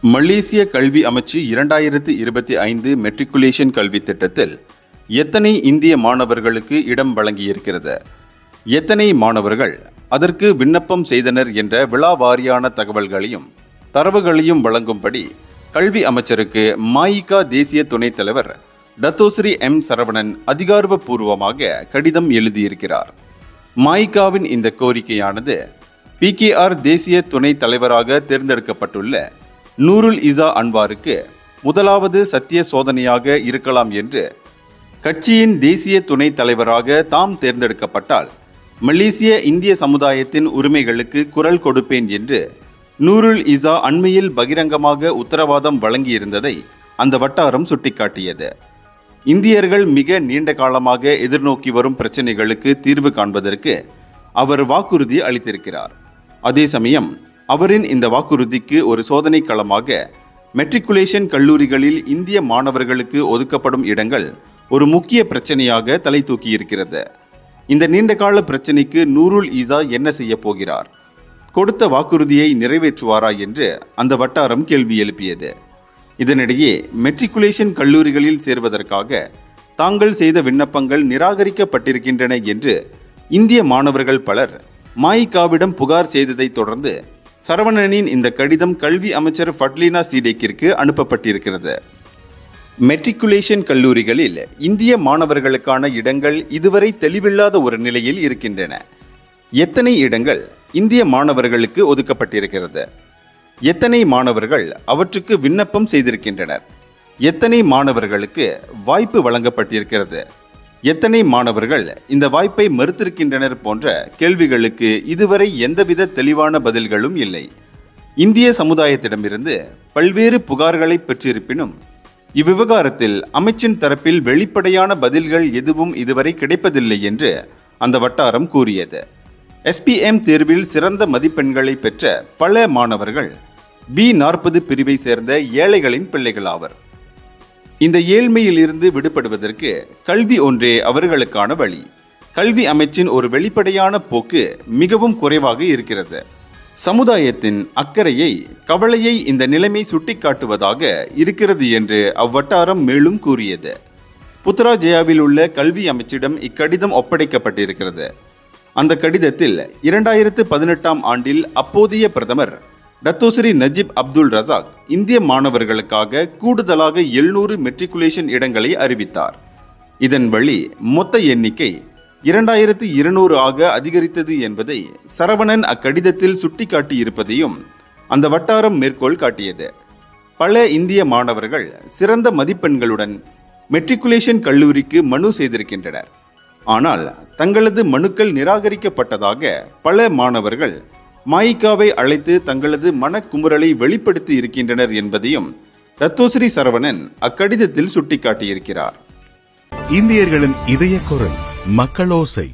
மலேசிய கல்வி அமைச்சு 2025 மெட்ரிகுலேஷன் கல்வி திட்டத்தில் எத்தனை இந்திய மாணவர்களுக்கு இடம் வழங்கியிருக்கிறது, எத்தனை மாணவர்கள் அதற்கு விண்ணப்பம் செய்தனர் என்ற விழாவாரியான தகவல்களையும் தரவுகளையும் வழங்கும்படி கல்வி அமைச்சருக்கு மாயிகா தேசிய துணைத் தலைவர் டத்தோஸ்ரீ எம் சரவணன் அதிகாரப்பூர்வமாக கடிதம் எழுதியிருக்கிறார். மாயிகாவின் இந்த கோரிக்கையானது PKR தேசிய துணைத் தலைவராக தேர்ந்தெடுக்கப்பட்டுள்ள நூருல் இசா அன்வாருக்கு முதலாவது சத்திய சோதனையாக இருக்கலாம் என்று, கட்சியின் தேசிய துணைத் தலைவராக தாம் தேர்ந்தெடுக்கப்பட்டால் மலேசிய இந்திய சமுதாயத்தின் உரிமைகளுக்கு குரல் கொடுப்பேன் என்று நூருல் இசா அண்மையில் பகிரங்கமாக உத்தரவாதம் வழங்கியிருந்ததை அந்த வட்டாரம் சுட்டிக்காட்டியது. இந்தியர்கள் மிக நீண்ட காலமாக எதிர்நோக்கி வரும் பிரச்சினைகளுக்கு தீர்வு காண்பதற்கு அவர் வாக்குறுதி அளித்திருக்கிறார். அதே சமயம் அவரின் இந்த வாக்குறுதிக்கு ஒரு சோதனை களமாக மெட்ரிகுலேஷன் கல்லூரிகளில் இந்திய மாணவர்களுக்கு ஒதுக்கப்படும் இடங்கள் ஒரு முக்கிய பிரச்சனையாக தலை தூக்கியிருக்கிறது. இந்த நீண்டகால பிரச்சனைக்கு நூருல் இசா என்ன செய்ய போகிறார்? கொடுத்த வாக்குறுதியை நிறைவேற்றுவாரா என்று அந்த வட்டாரம் கேள்வி எழுப்பியது. இதனிடையே மெட்ரிகுலேஷன் கல்லூரிகளில் சேர்வதற்காக தாங்கள் செய்த விண்ணப்பங்கள் நிராகரிக்கப்பட்டிருக்கின்றன என்று இந்திய மாணவர்கள் பலர் மாயிகாவிடம் புகார் செய்ததை தொடர்ந்து சரவணனின் இந்த கடிதம் கல்வி அமைச்சர் ஃபட்லினா சீடேக்கிற்கு அனுப்பப்பட்டிருக்கிறது. மெட்ரிகுலேஷன் கல்லூரிகளில் இந்திய மாணவர்களுக்கான இடங்கள் இதுவரை தெளிவில்லாத ஒரு நிலையில் இருக்கின்றன. எத்தனை இடங்கள் இந்திய மாணவர்களுக்கு ஒதுக்கப்பட்டிருக்கிறது? எத்தனை மாணவர்கள் அவற்றுக்கு விண்ணப்பம் செய்திருக்கின்றனர்? எத்தனை மாணவர்களுக்கு வாய்ப்பு வழங்கப்பட்டிருக்கிறது? எத்தனை மாணவர்கள் இந்த வாய்ப்பை மறுத்திருக்கின்றனர் போன்ற கேள்விகளுக்கு இதுவரை எந்தவித தெளிவான பதில்களும் இல்லை. இந்திய சமுதாயத்திடமிருந்து பல்வேறு புகார்களை பெற்றிருப்பினும் இவ்விவகாரத்தில் அமைச்சின் தரப்பில் வெளிப்படையான பதில்கள் எதுவும் இதுவரை கிடைப்பதில்லை என்று அந்த வட்டாரம் கூறியது. SPM தேர்வில் சிறந்த மதிப்பெண்களை பெற்ற பல மாணவர்கள் B40 பிரிவை சேர்ந்த ஏழைகளின் பிள்ளைகளாவர். இந்த ஏழ்மையிலிருந்து விடுபடுவதற்கு கல்வி ஒன்றே அவர்களுக்கான வழி. கல்வி அமைச்சின் ஒரு வெளிப்படையான போக்கு மிகவும் குறைவாக இருக்கிறது. சமுதாயத்தின் அக்கறையை, கவலையை இந்த நிலைமை சுட்டிக்காட்டுவதாக இருக்கிறது என்று அவ்வட்டாரம் மேலும் கூறியது. புத்ராஜயாவில் உள்ள கல்வி அமைச்சிடம் இக்கடிதம் ஒப்படைக்கப்பட்டிருக்கிறது. அந்த கடிதத்தில் 2018ஆம் ஆண்டில் அப்போதைய பிரதமர் டத்தோஸ்ரீ நஜீப் அப்துல் ரசாக் இந்திய மாணவர்களுக்காக கூடுதலாக 700 மெட்ரிகுலேஷன் இடங்களை அறிவித்தார். இதன் வழி மொத்த எண்ணிக்கை 2200 ஆக அதிகரித்தது என்பதை சரவணன் அக்கடிதத்தில் சுட்டிக்காட்டியிருப்பதையும் அந்த வட்டாரம் மேற்கோள் காட்டியது. பல இந்திய மாணவர்கள் சிறந்த மதிப்பெண்களுடன் மெட்ரிகுலேஷன் கல்லூரிக்கு மனு செய்திருக்கின்றனர். ஆனால் தங்களது மனுக்கள் நிராகரிக்கப்பட்டதாக பல மாணவர்கள் மாயிகாவை அழைத்து தங்களது மனக்குமுறலை வெளிப்படுத்தி இருக்கின்றனர் என்பதையும் டத்தோஸ்ரீ சரவணன் அக்கடிதத்தில் சுட்டிக்காட்டியிருக்கிறார். இந்தியர்களின் இதய குரல் மக்களோசை.